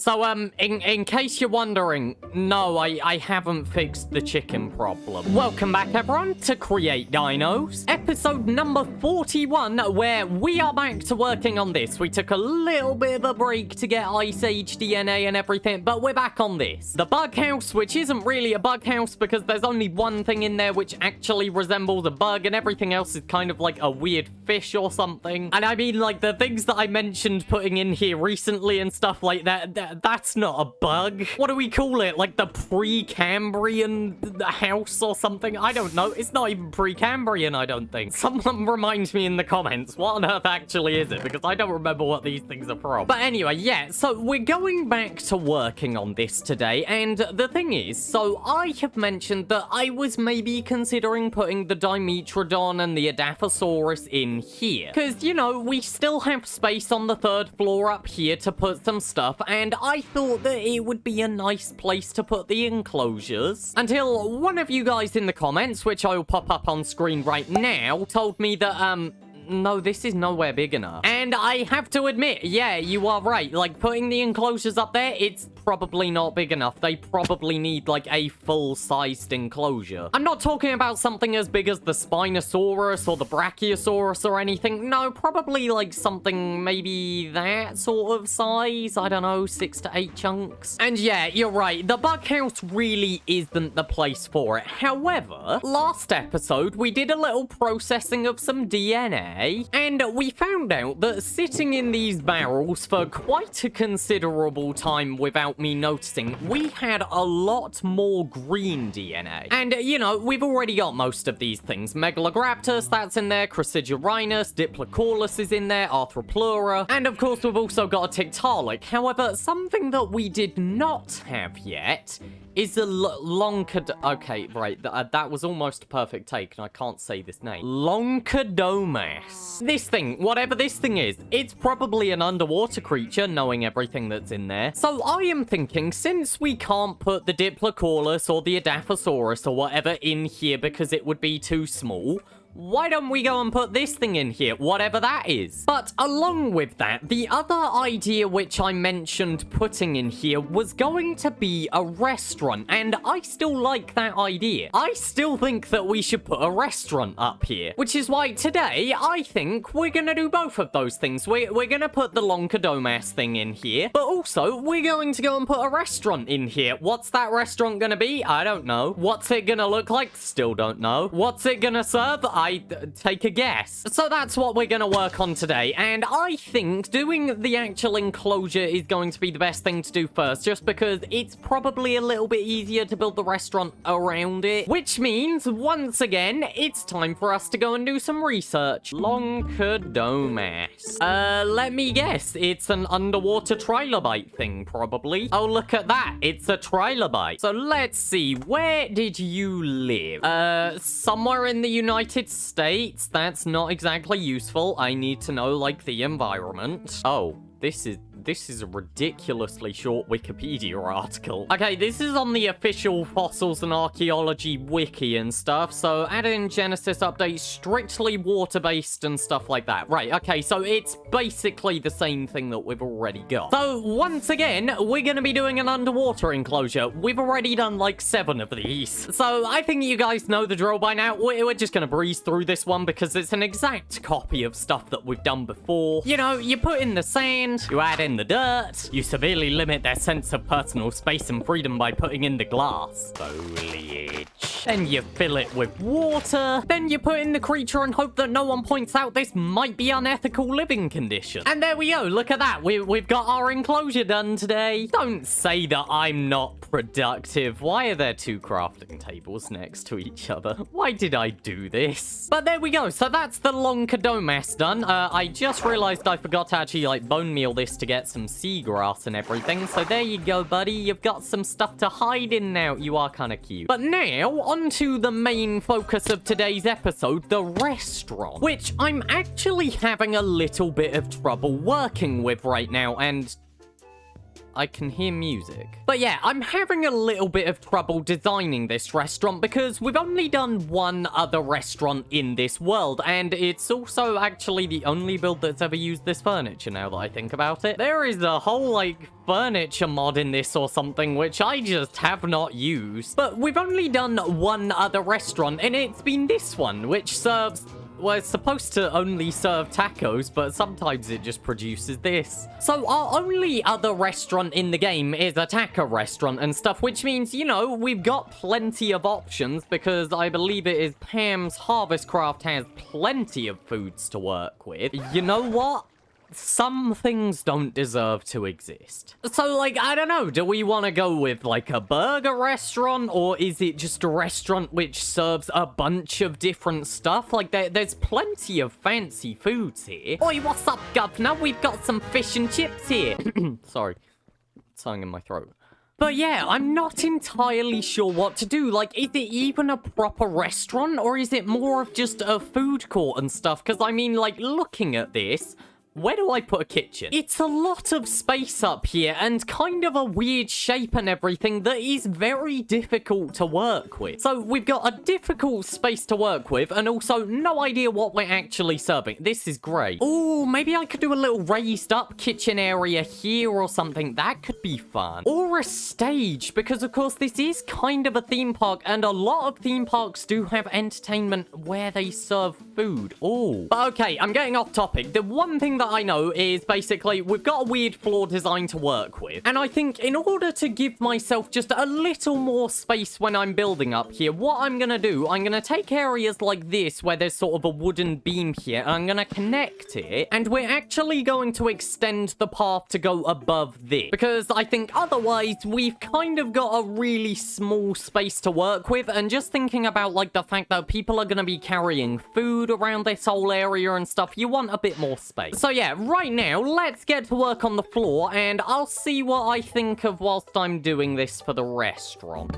So, in case you're wondering, no, I haven't fixed the chicken problem. Welcome back, everyone, to Create Dinos, episode number 41, where we are back to working on this. We took a little bit of a break to get Ice Age DNA and everything, but we're back on this. The bug house, which isn't really a bug house because there's only one thing in there which actually resembles a bug, and everything else is kind of like a weird fish or something. And I mean, like, the things that I mentioned putting in here recently and stuff like that, that's not a bug. What do we call it? Like the Precambrian house or something? I don't know. It's not even Precambrian, I don't think. Someone reminds me in the comments. What on earth actually is it? Because I don't remember what these things are from. But anyway, yeah, so we're going back to working on this today. And the thing is, so I have mentioned that I was maybe considering putting the Dimetrodon and the Adaphosaurus in here. Because, you know, we still have space on the third floor up here to put some stuff. And I thought that it would be a nice place to put the enclosures. Until one of you guys in the comments, which I will pop up on screen right now, told me that, no, this is nowhere big enough. And I have to admit, yeah, you are right. Like, putting the enclosures up there, it's probably not big enough. They probably need, like, a full-sized enclosure. I'm not talking about something as big as the Spinosaurus or the Brachiosaurus or anything. No, probably, like, something maybe that sort of size. I don't know, 6 to 8 chunks. And yeah, you're right. The bug house really isn't the place for it. However, last episode, we did a little processing of some DNA. And we found out that sitting in these barrels for quite a considerable time without me noticing, we had a lot more green DNA. And, you know, we've already got most of these things. Megalograptus, that's in there. Crassidorinus, Diplocaulus is in there. Arthropleura. And, of course, we've also got a Tiktaalik. However, something that we did not have yet is a Loncod... Okay, right. That was almost a perfect take, and I can't say this name. Loncodomas. This thing, whatever this thing is, it's probably an underwater creature, knowing everything that's in there. So I am thinking, since we can't put the Diplocaulus or the Adaphosaurus or whatever in here because it would be too small, why don't we go and put this thing in here, whatever that is? But along with that, the other idea which I mentioned putting in here was going to be a restaurant, and I still like that idea. I still think that we should put a restaurant up here, which is why today I think we're gonna do both of those things. We're gonna put the Loncodomas thing in here, but also we're going to go and put a restaurant in here. What's that restaurant gonna be? I don't know. What's it gonna look like? Still don't know. What's it gonna serve? I take a guess. So that's what we're gonna work on today, and I think doing the actual enclosure is going to be the best thing to do first, just because it's probably a little bit easier to build the restaurant around it, which means, once again, it's time for us to go and do some research. Loncodomas. Let me guess. It's an underwater trilobite thing, probably. Oh, look at that. It's a trilobite. So let's see. Where did you live? Somewhere in the United States. That's not exactly useful. I need to know, like, the environment. Oh, this is a ridiculously short Wikipedia article. Okay, this is on the official Fossils and Archaeology wiki and stuff, so add in Genesis updates, strictly water-based and stuff like that. Right, okay, so it's basically the same thing that we've already got. So, once again, we're gonna be doing an underwater enclosure. We've already done, like, 7 of these. So, I think you guys know the drill by now. We're just gonna breeze through this one because it's an exact copy of stuff that we've done before. You know, you put in the sand, you add in the dirt, you severely limit their sense of personal space and freedom by putting in the glass. Foliage. Then you fill it with water. Then you put in the creature and hope that no one points out this might be unethical living condition. And there we go, look at that. We've got our enclosure done today. Don't say that I'm not productive. Why are there 2 crafting tables next to each other? Why did I do this? But there we go, so that's the Loncodomas done. I just realized I forgot to actually, like, bone meal this to get some seagrass and everything. So there you go, buddy. You've got some stuff to hide in now. You are kind of cute. But now, on to the main focus of today's episode, the restaurant, which I'm actually having a little bit of trouble working with right now, and I can hear music. But yeah, I'm having a little bit of trouble designing this restaurant because we've only done one other restaurant in this world, and it's also actually the only build that's ever used this furniture now that I think about it. There is a whole, like, furniture mod in this or something, which I just have not used. But we've only done one other restaurant, and it's been this one, which serves... well, it's supposed to only serve tacos, but sometimes it just produces this. So our only other restaurant in the game is a taco restaurant and stuff, which means, you know, we've got plenty of options because I believe it is Pam's Harvest Craft has plenty of foods to work with. You know what? Some things don't deserve to exist. So, like, I don't know, do we want to go with, like, a burger restaurant, or is it just a restaurant which serves a bunch of different stuff? Like, there's plenty of fancy foods here. Oi, what's up, governor? We've got some fish and chips here. Sorry, something in my throat. But yeah, I'm not entirely sure what to do. Like, is it even a proper restaurant, or is it more of just a food court and stuff? Because, I mean, like, looking at this... where do I put a kitchen? It's a lot of space up here and kind of a weird shape and everything that is very difficult to work with. So we've got a difficult space to work with and also no idea what we're actually serving. This is great. Oh, maybe I could do a little raised up kitchen area here or something. That could be fun. Or a stage, because of course this is kind of a theme park and a lot of theme parks do have entertainment where they serve food. Oh, but okay, I'm getting off topic. The one thing that I know is basically we've got a weird floor design to work with. And I think in order to give myself just a little more space when I'm building up here, what I'm going to do, I'm going to take areas like this where there's sort of a wooden beam here and I'm going to connect it. And we're actually going to extend the path to go above this. Because I think otherwise we've kind of got a really small space to work with. And just thinking about like the fact that people are going to be carrying food around this whole area and stuff, you want a bit more space. So yeah, right now, let's get to work on the floor, and I'll see what I think of whilst I'm doing this for the restaurant.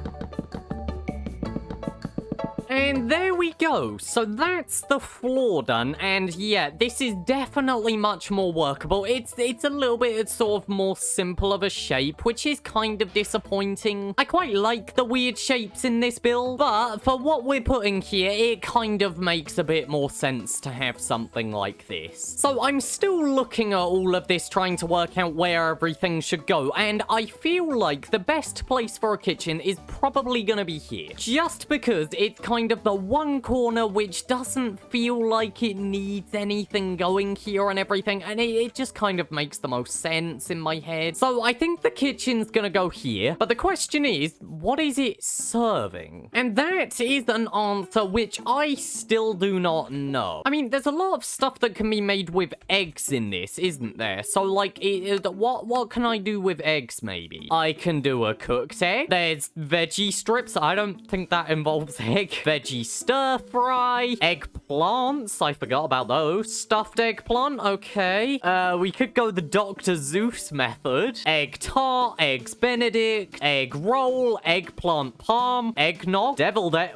And there we go. So that's the floor done. And yeah, this is definitely much more workable. It's a little bit sort of more simple of a shape, which is kind of disappointing. I quite like the weird shapes in this build, but for what we're putting here, it kind of makes a bit more sense to have something like this. So I'm still looking at all of this, trying to work out where everything should go. And I feel like the best place for a kitchen is probably going to be here. Just because it's kind of the one corner which doesn't feel like it needs anything going here and everything, and it just kind of makes the most sense in my head. So I think the kitchen's gonna go here, but the question is, what is it serving? And that is an answer which I still do not know. I mean, there's a lot of stuff that can be made with eggs in this, isn't there? So like, what can I do with eggs maybe? I can do a cooked egg. There's veggie strips. I don't think that involves egg. Veggie stir fry, eggplants, I forgot about those, stuffed eggplant, okay, we could go the Dr. Zeus method, egg tart, eggs benedict, egg roll, eggplant palm, eggnog, deviled egg,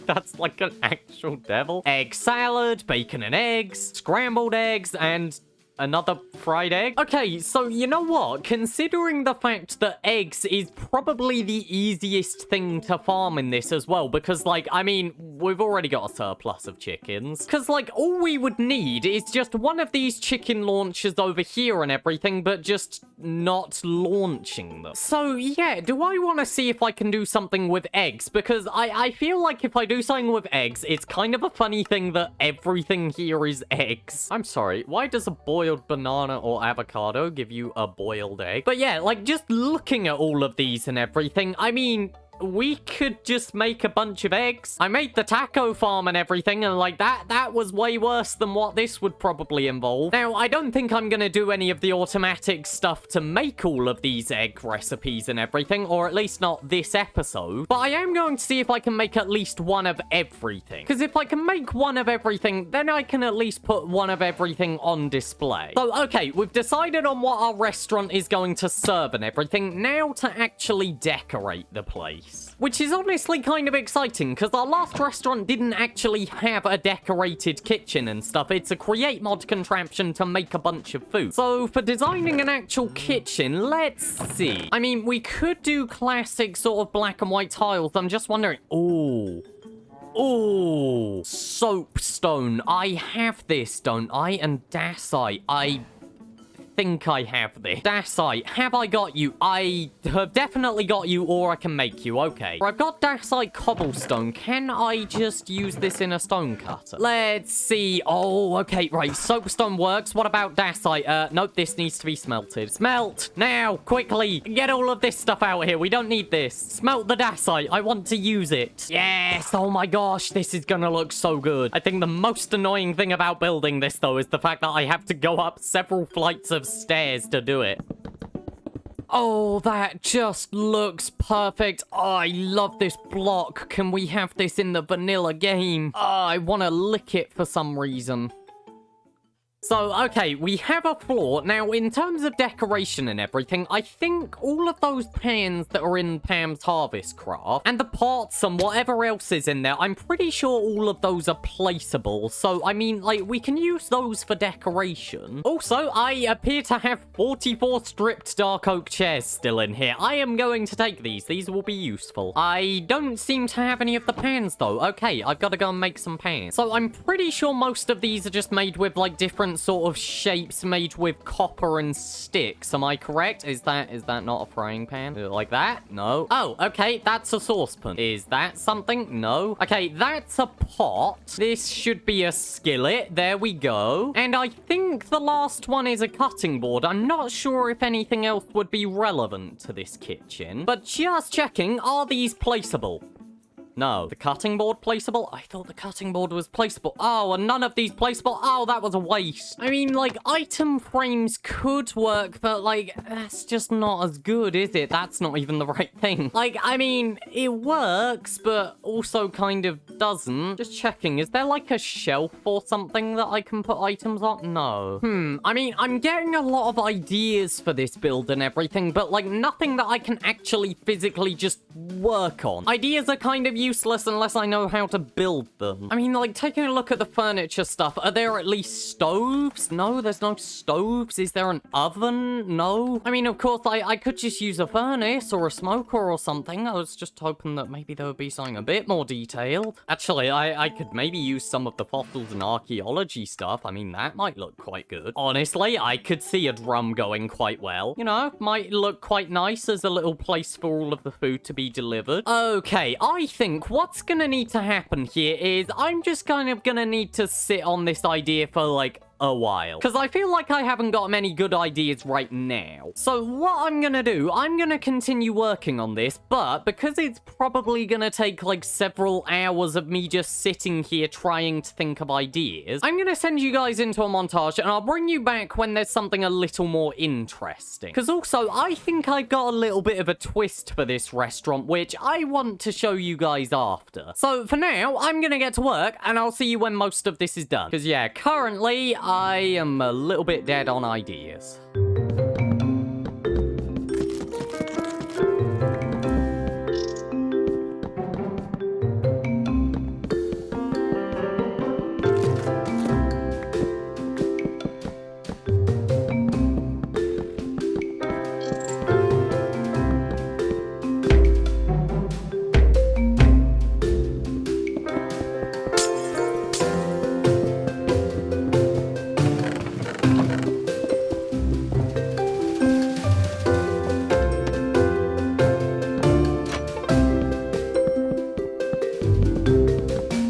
that's like an actual devil, egg salad, bacon and eggs, scrambled eggs, and another fried egg? Okay, so you know what? Considering the fact that eggs is probably the easiest thing to farm in this as well, because, like, I mean, we've already got a surplus of chickens. Because, like, all we would need is just one of these chicken launchers over here and everything, but just not launching them. So, yeah, do I want to see if I can do something with eggs? Because I feel like if I do something with eggs, it's kind of a funny thing that everything here is eggs. I'm sorry, why does a boiled banana or avocado give you a boiled egg? But yeah, like, just looking at all of these and everything, I mean, we could just make a bunch of eggs. I made the taco farm and everything, and like that was way worse than what this would probably involve. Now, I don't think I'm gonna do any of the automatic stuff to make all of these egg recipes and everything, or at least not this episode, but I am going to see if I can make at least one of everything. Because if I can make one of everything, then I can at least put one of everything on display. So, okay, we've decided on what our restaurant is going to serve and everything. Now to actually decorate the place. nice. Which is honestly kind of exciting, because our last restaurant didn't actually have a decorated kitchen and stuff. It's a create mod contraption to make a bunch of food. So for designing an actual kitchen, let's see. I mean, we could do classic sort of black and white tiles. I'm just wondering. Oh, soapstone. I have this, don't I? And dacite. I think I have this. Dacite, have I got you? I have definitely got you, or I can make you. Okay. I've got dacite cobblestone. Can I just use this in a stone cutter? Let's see. Oh, okay, right. Soapstone works. What about dacite? Nope, this needs to be smelted. Smelt! Now, quickly! Get all of this stuff out here. We don't need this. Smelt the dacite. I want to use it. Yes! Oh my gosh, this is gonna look so good. I think the most annoying thing about building this, though, is the fact that I have to go up several flights of stairs to do it. Oh, that just looks perfect. Oh, I love this block. Can we have this in the vanilla game? Oh, I want to lick it for some reason. So, okay, we have a floor. Now, in terms of decoration and everything, I think all of those pans that are in Pam's Harvest Craft, and the pots and whatever else is in there, I'm pretty sure all of those are placeable. So, I mean, like, we can use those for decoration. Also, I appear to have 44 stripped dark oak chairs still in here. I am going to take these. These will be useful. I don't seem to have any of the pans, though. Okay, I've got to go and make some pans. So, I'm pretty sure most of these are just made with, like, different sort of shapes made with copper and sticks. Am I correct? Is that not a frying pan? Like that? No. Oh, okay. That's a saucepan. Is that something? No. Okay, that's a pot. This should be a skillet. There we go. And I think the last one is a cutting board. I'm not sure if anything else would be relevant to this kitchen. But just checking, are these placeable? No. The cutting board placeable? I thought the cutting board was placeable. Oh, and none of these placeable? Oh, that was a waste. I mean, like, item frames could work, but, like, that's just not as good, is it? That's not even the right thing. Like, I mean, it works, but also kind of doesn't. Just checking. Is there, like, a shelf or something that I can put items on? No. I mean, I'm getting a lot of ideas for this build and everything, but, like, nothing that I can actually physically just work on. Ideas are kind of useless unless I know how to build them. I mean, like, taking a look at the furniture stuff, are there at least stoves? No, there's no stoves. Is there an oven? No. I mean, of course, I could just use a furnace or a smoker or something. I was just hoping that maybe there would be something a bit more detailed. Actually, I could maybe use some of the fossils and archaeology stuff. I mean, that might look quite good. Honestly, I could see a drum going quite well. You know, might look quite nice as a little place for all of the food to be delivered. Okay, I think what's gonna need to happen here is I'm just kind of gonna need to sit on this idea for, like, a while. Because I feel like I haven't got many good ideas right now. So what I'm gonna do, I'm gonna continue working on this, but because it's probably gonna take like several hours of me just sitting here trying to think of ideas, I'm gonna send you guys into a montage and I'll bring you back when there's something a little more interesting. Because also, I think I've got a little bit of a twist for this restaurant, which I want to show you guys after. So for now, I'm gonna get to work and I'll see you when most of this is done. Because yeah, currently, I am a little bit dead on ideas.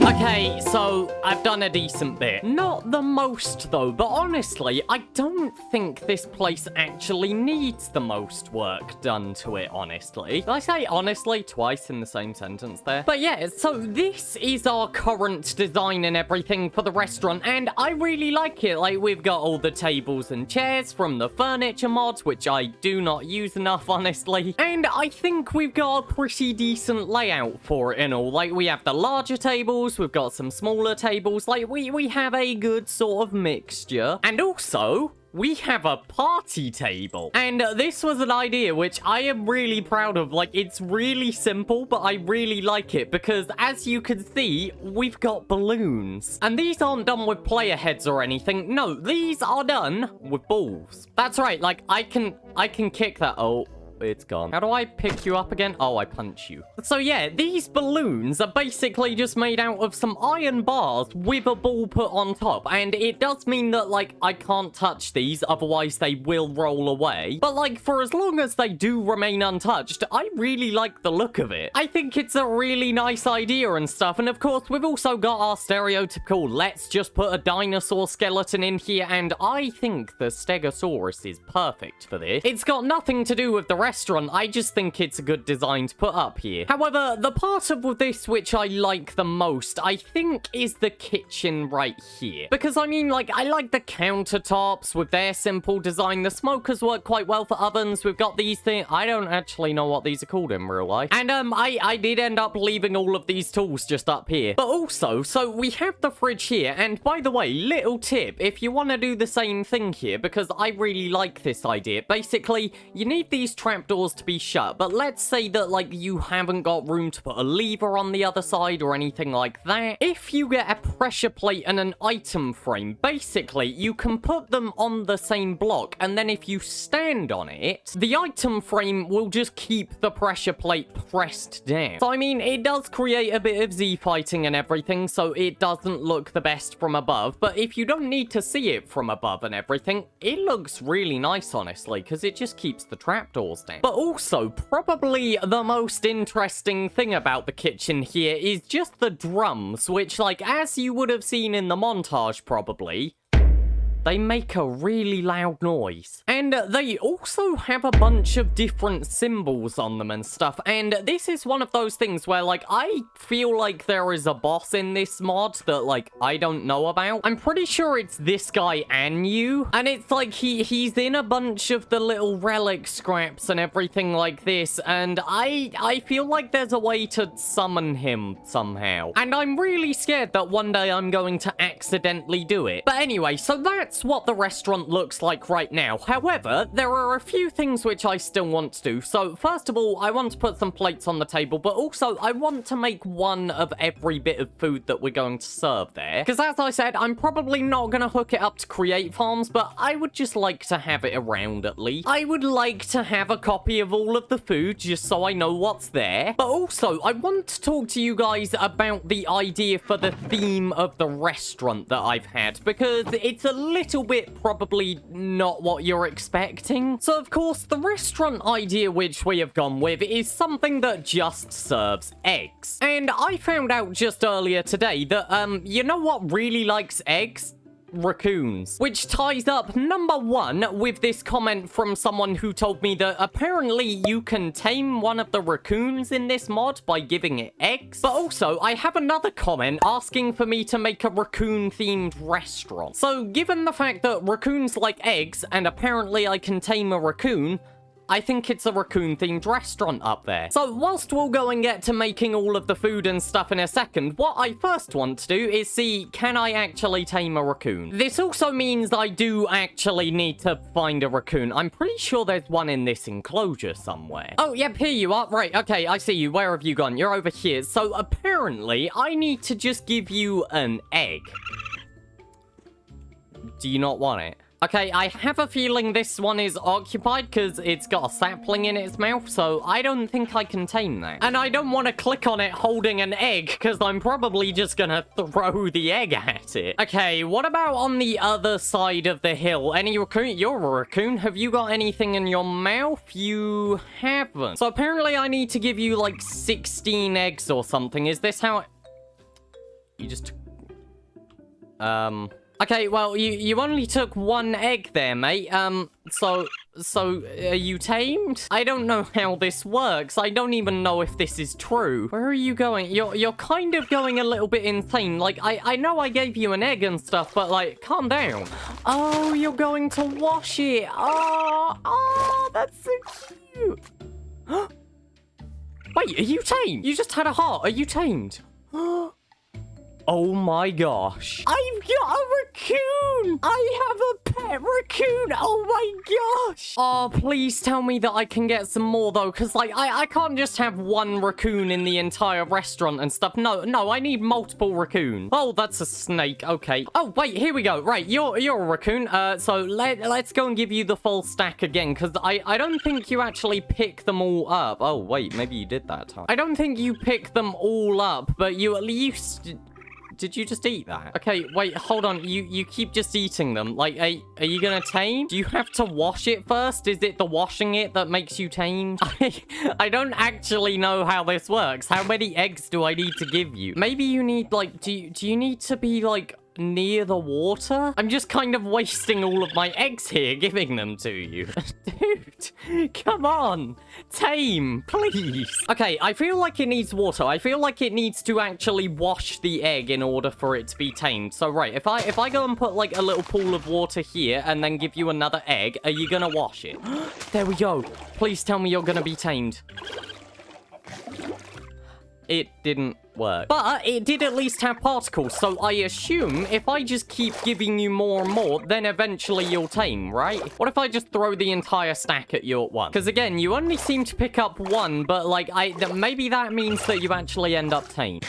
Okay, so I've done a decent bit. Not the most, though, but honestly, I don't think this place actually needs the most work done to it, honestly. Did I say honestly twice in the same sentence there? But yeah, so this is our current design and everything for the restaurant, and I really like it. Like, we've got all the tables and chairs from the furniture mods, which I do not use enough, honestly. And I think we've got a pretty decent layout for it and all. Like, we have the larger tables, we've got some smaller tables. Like, we have a good sort of mixture. And also, we have a party table. And this was an idea which I am really proud of. Like, it's really simple, but I really like it because as you can see, we've got balloons. And these aren't done with player heads or anything. No, these are done with balls. That's right, like, I can kick that. Oh, it's gone. How do I pick you up again? Oh, I punch you. So yeah, these balloons are basically just made out of some iron bars with a ball put on top. And it does mean that, like, I can't touch these, otherwise they will roll away. But, like, for as long as they do remain untouched, I really like the look of it. I think it's a really nice idea and stuff. And of course, we've also got our stereotypical, let's just put a dinosaur skeleton in here. And I think the Stegosaurus is perfect for this. It's got nothing to do with the restaurant. I just think it's a good design to put up here. However, the part of this which I like the most, I think, is the kitchen right here. Because, I mean, like, I like the countertops with their simple design. The smokers work quite well for ovens. We've got these things. I don't actually know what these are called in real life. And, I did end up leaving all of these tools just up here. But also, so we have the fridge here. And by the way, little tip, if you want to do the same thing here, because I really like this idea. Basically, you need these trapdoors to be shut, but let's say that, like, you haven't got room to put a lever on the other side or anything like that. If you get a pressure plate and an item frame, basically, you can put them on the same block, and then if you stand on it, the item frame will just keep the pressure plate pressed down. So, I mean, it does create a bit of Z-fighting and everything, so it doesn't look the best from above, but if you don't need to see it from above and everything, it looks really nice, honestly, because it just keeps the trapdoors down. But also, probably the most interesting thing about the kitchen here is just the drums, which, like, as you would have seen in the montage probably, they make a really loud noise. And they also have a bunch of different symbols on them and stuff. And this is one of those things where, like, I feel like there is a boss in this mod that, like, I don't know about. I'm pretty sure it's this guy, Anu. And it's like he's in a bunch of the little relic scraps and everything like this. And I feel like there's a way to summon him somehow. And I'm really scared that one day I'm going to accidentally do it. But anyway, so that's what the restaurant looks like right now. However, there are a few things which I still want to do. So first of all, I want to put some plates on the table, but also I want to make one of every bit of food that we're going to serve there. Because as I said, I'm probably not going to hook it up to create farms, but I would just like to have it around at least. I would like to have a copy of all of the food just so I know what's there. But also, I want to talk to you guys about the idea for the theme of the restaurant that I've had, because it's a little bit probably not what you're expecting. So of course, the restaurant idea which we have gone with is something that just serves eggs. And I found out just earlier today that, you know what really likes eggs? Raccoons. Which ties up, number one, with this comment from someone who told me that apparently you can tame one of the raccoons in this mod by giving it eggs. But also, I have another comment asking for me to make a raccoon-themed restaurant. So, given the fact that raccoons like eggs, and apparently I can tame a raccoon, I think it's a raccoon-themed restaurant up there. So whilst we'll go and get to making all of the food and stuff in a second, what I first want to do is see, can I actually tame a raccoon? This also means I do actually need to find a raccoon. I'm pretty sure there's one in this enclosure somewhere. Oh, yep, here you are. Right, okay, I see you. Where have you gone? You're over here. So apparently, I need to just give you an egg. Do you not want it? Okay, I have a feeling this one is occupied because it's got a sapling in its mouth, so I don't think I can tame that. And I don't want to click on it holding an egg because I'm probably just gonna throw the egg at it. Okay, what about on the other side of the hill? Any raccoon? You're a raccoon. Have you got anything in your mouth? You haven't. So apparently I need to give you like 16 eggs or something. Is this how you just... Okay, well, you only took one egg there, mate. So are you tamed? I don't know how this works. I don't even know if this is true. Where are you going? You're kind of going a little bit insane. Like, I know I gave you an egg and stuff, but, like, calm down. Oh, you're going to wash it. Oh, that's so cute. Wait, are you tamed? You just had a heart. Are you tamed? Oh my gosh. I've got a raccoon! I have a pet raccoon. Oh my gosh. Oh, please tell me that I can get some more though, because like I can't just have one raccoon in the entire restaurant and stuff. No, I need multiple raccoons. Oh, that's a snake. Okay. Oh, wait, here we go. Right, you're a raccoon. So let's go and give you the full stack again, because I don't think you actually pick them all up. Oh, wait, maybe you did that time. I don't think you pick them all up, but you at least... Did you just eat that? Okay, wait, hold on. You keep just eating them. Like, are you gonna tame? Do you have to wash it first? Is it the washing it that makes you tame? I don't actually know how this works. How many eggs do I need to give you? Maybe you need, like, do you need to be, like, near the water? I'm just kind of wasting all of my eggs here, giving them to you. Dude, come on. Tame, please. Okay, I feel like it needs water. I feel like it needs to actually wash the egg in order for it to be tamed. So, right, if I go and put, like, a little pool of water here and then give you another egg, are you gonna wash it? There we go. Please tell me you're gonna be tamed. It didn't work. But it did at least have particles, so I assume if I just keep giving you more and more, then eventually you'll tame, right? What if I just throw the entire stack at your one? Because again, you only seem to pick up one, but like, maybe that means that you actually end up tame.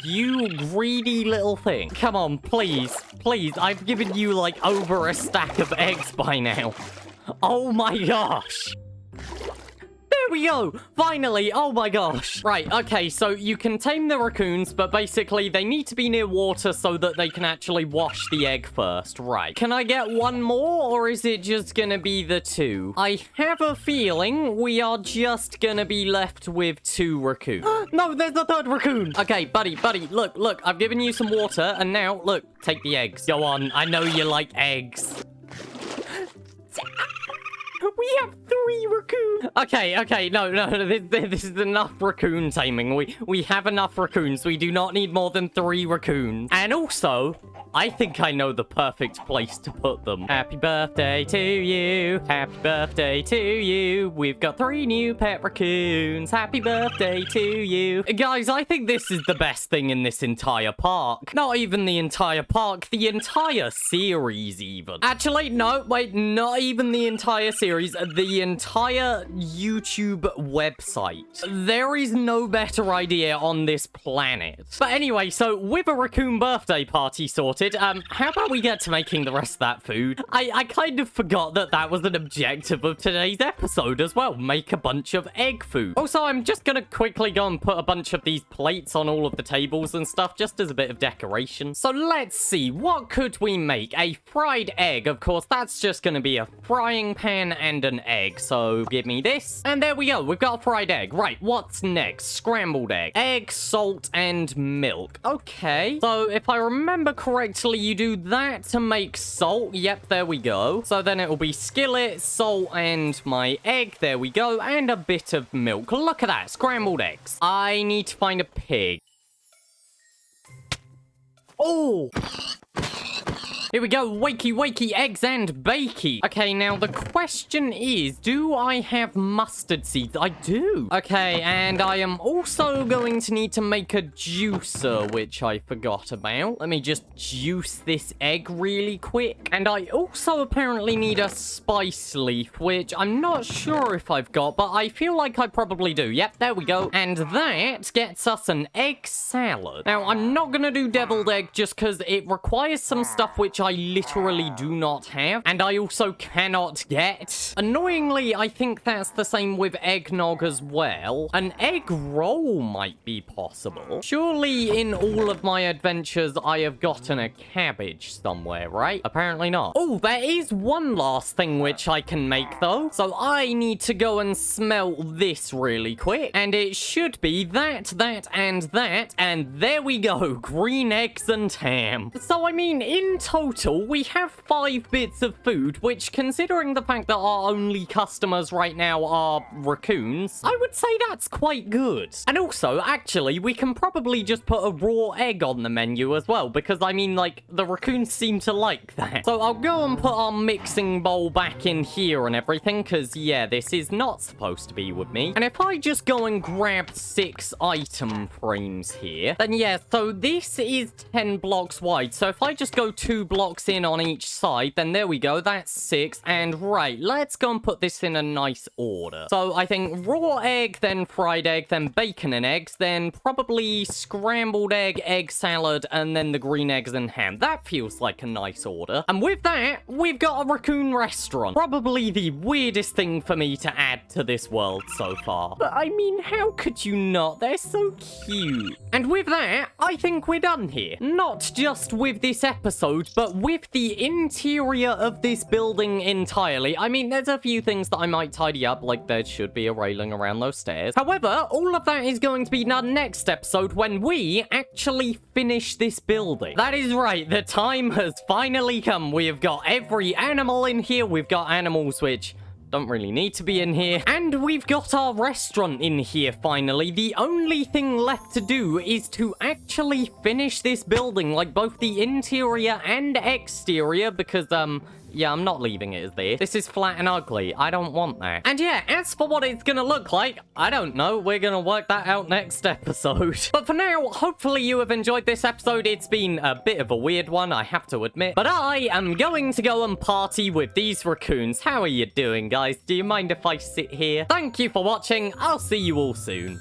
You greedy little thing. Come on, please. Please, I've given you like over a stack of eggs by now. Oh my gosh. There we go! Finally! Oh my gosh! Right, okay, so you can tame the raccoons, but basically they need to be near water so that they can actually wash the egg first. Right. Can I get one more, or is it just gonna be the two? I have a feeling we are just gonna be left with 2 raccoons. No, there's a 3rd raccoon! Okay, buddy, look, I've given you some water, and now, look, take the eggs. Go on, I know you like eggs. We have 3 raccoons. Okay, no, this is enough raccoon taming. We have enough raccoons. We do not need more than 3 raccoons. And also, I think I know the perfect place to put them. Happy birthday to you. Happy birthday to you. We've got 3 new pet raccoons. Happy birthday to you. Guys, I think this is the best thing in this entire park. Not even the entire park, the entire series even. Actually, no, wait, not even the entire series. The entire YouTube website. There is no better idea on this planet. But anyway, so with a raccoon birthday party sorted, how about we get to making the rest of that food? I kind of forgot that that was an objective of today's episode as well. Make a bunch of egg food. Also, I'm just gonna quickly go and put a bunch of these plates on all of the tables and stuff, just as a bit of decoration. So let's see, what could we make? A fried egg, of course, that's just gonna be a frying pan and an egg. So give me this. And there we go. We've got a fried egg. Right, what's next? Scrambled egg. Egg, salt, and milk. Okay. So if I remember correctly, you do that to make salt. Yep, there we go. So then it will be skillet, salt, and my egg. There we go. And a bit of milk. Look at that. Scrambled eggs. I need to find a pig. Oh! Here we go, wakey, eggs and bakey. Okay, now the question is, do I have mustard seeds? I do. Okay, and I am also going to need to make a juicer, which I forgot about. Let me just juice this egg really quick. And I also apparently need a spice leaf, which I'm not sure if I've got, but I feel like I probably do. Yep, there we go. And that gets us an egg salad. Now, I'm not gonna do deviled egg just because it requires some stuff which I literally do not have, and I also cannot get. Annoyingly, I think that's the same with eggnog as well. An egg roll might be possible. Surely in all of my adventures, I have gotten a cabbage somewhere, right? Apparently not. Oh, there is one last thing which I can make, though. So I need to go and smell this really quick, and it should be that, and that, and there we go. Green eggs and ham. So, I mean, in total, we have 5 bits of food, which, considering the fact that our only customers right now are raccoons, I would say that's quite good. And also, actually, we can probably just put a raw egg on the menu as well, because, I mean, like, the raccoons seem to like that. So I'll go and put our mixing bowl back in here and everything, because, yeah, this is not supposed to be with me. And if I just go and grab 6 item frames here, then, yeah, so this is 10 blocks wide. So if I just go 2 blocks blocks in on each side, then there we go. That's 6. And right, let's go and put this in a nice order. So I think raw egg, then fried egg, then bacon and eggs, then probably scrambled egg, egg salad, and then the green eggs and ham. That feels like a nice order. And with that, we've got a raccoon restaurant. Probably the weirdest thing for me to add to this world so far. But I mean, how could you not? They're so cute. And with that, I think we're done here. Not just with this episode, but with the interior of this building entirely. I mean, there's a few things that I might tidy up, like there should be a railing around those stairs. However, all of that is going to be done next episode when we actually finish this building. That is right, the time has finally come. We have got every animal in here. We've got animals which don't really need to be in here. And we've got our restaurant in here, finally. The only thing left to do is to actually finish this building, like both the interior and exterior, because, yeah, I'm not leaving it as this. This is flat and ugly. I don't want that. And yeah, as for what it's gonna look like, I don't know. We're gonna work that out next episode. But for now, hopefully you have enjoyed this episode. It's been a bit of a weird one, I have to admit. But I am going to go and party with these raccoons. How are you doing, guys? Do you mind if I sit here? Thank you for watching. I'll see you all soon.